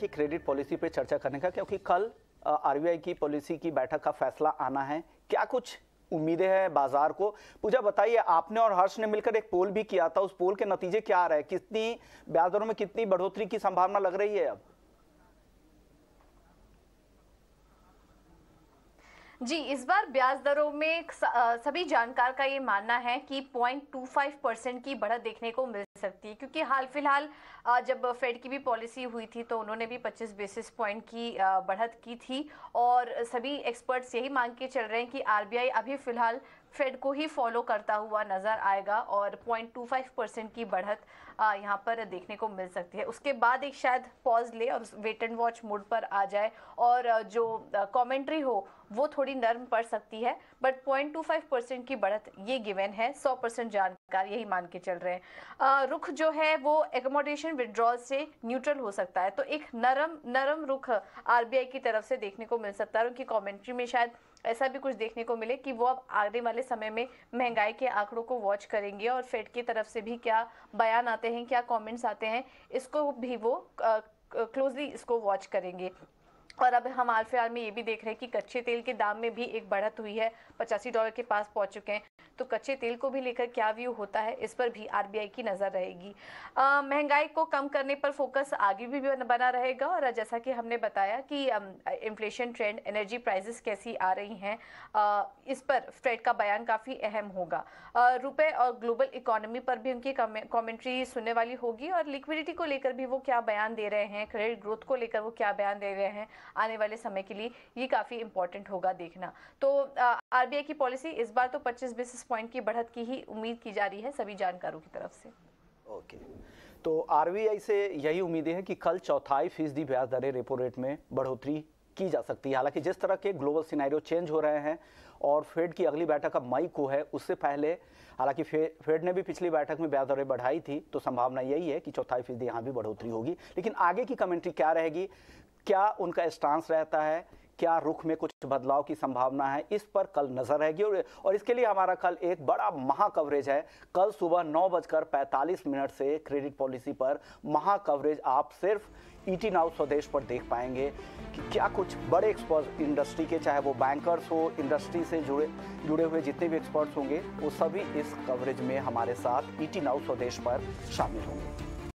की credit policy पे चर्चा करने का, क्योंकि कल आरबीआई की पॉलिसी की बैठक का फैसला आना है। क्या कुछ उम्मीदें हैं बाजार को? पूजा बताइए, आपने और हर्ष ने मिलकर एक पोल भी किया था, उस पोल के नतीजे क्या आ रहे हैं? कितनी ब्याज दरों में कितनी बढ़ोतरी की संभावना लग रही है अब? जी, इस बार ब्याज दरों में सभी जानकार का ये मानना है कि 0.25% की बढ़त देखने को मिल सकती है, क्योंकि हाल फिलहाल जब फेड की भी पॉलिसी हुई थी तो उन्होंने भी 25 बेसिस पॉइंट की बढ़त की थी और सभी एक्सपर्ट्स यही मांग के चल रहे हैं कि आरबीआई अभी फिलहाल फेड को ही फॉलो करता हुआ नजर आएगा और 0.25% की बढ़त यहाँ पर देखने को मिल सकती है। उसके बाद एक शायद पॉज ले और वेट एंड वॉच मोड पर आ जाए और जो कमेंट्री हो वो थोड़ी नरम पड़ सकती है, बट 0.25% की बढ़त ये गिवन है। 100% जानकार यही मान के चल रहे हैं। रुख जो है वो एकोमोडेशन विड्रॉल से न्यूट्रल हो सकता है, तो एक नरम रुख आरबीआई की तरफ से देखने को मिल सकता है। उनकी कमेंट्री में शायद ऐसा भी कुछ देखने को मिले कि वो अब आने वाले समय में महंगाई के आंकड़ों को वॉच करेंगे और फेड की तरफ से भी क्या बयान आते हैं, क्या कमेंट्स आते हैं, इसको भी वो क्लोजली इसको वॉच करेंगे। और अब हम हाल फिलहाल में ये भी देख रहे हैं कि कच्चे तेल के दाम में भी एक बढ़त हुई है, $85 के पास पहुंच चुके हैं। तो कच्चे तेल को भी लेकर क्या व्यू होता है, इस पर भी आरबीआई की नजर रहेगी। महंगाई को कम करने पर फोकस आगे भी बना रहेगा और जैसा कि हमने बताया कि इन्फ्लेशन ट्रेंड, एनर्जी प्राइसेस कैसी आ रही हैं, इस पर फेड का बयान काफी अहम होगा। रुपए और ग्लोबल इकोनॉमी पर भी उनकी कमेंट्री सुनने वाली होगी और लिक्विडिटी को लेकर भी वो क्या बयान दे रहे हैं, क्रेडिट ग्रोथ को लेकर वो क्या बयान दे रहे हैं आने वाले समय के लिए, ये काफी इंपॉर्टेंट होगा देखना। तो आरबीआई की पॉलिसी इस बार तो 25 बेसिस पॉइंट की बढ़त की ही उम्मीद की जा रही है सभी जानकारों की तरफ से। ओके, तो आरबीआई से यही उम्मीदें हैं कि कल 0.25% ब्याज दरें रेपो रेट में बढ़ोतरी की जा सकती है। हालांकि जिस तरह के ग्लोबल सिनेरियो चेंज हो रहे हैं और फेड की अगली बैठक अब मई को है, उससे पहले हालांकि फेड ने भी पिछली बैठक में ब्याज दरें बढ़ाई थी, तो संभावना यही है कि 0.25% यहाँ भी बढ़ोतरी होगी। लेकिन आगे की कमेंट्री क्या रहेगी, क्या उनका स्टांस रहता है, क्या रुख में कुछ बदलाव की संभावना है, इस पर कल नजर रहेगी। और इसके लिए हमारा कल एक बड़ा महा कवरेज है। कल सुबह 9:45 से क्रेडिट पॉलिसी पर महा कवरेज आप सिर्फ ईटी नाउ स्वदेश पर देख पाएंगे कि क्या कुछ बड़े एक्सपर्ट इंडस्ट्री के, चाहे वो बैंकर्स हो, इंडस्ट्री से जुड़े हुए जितने भी एक्सपर्ट्स होंगे, वो सभी इस कवरेज में हमारे साथ ईटी नाउ स्वदेश पर शामिल होंगे।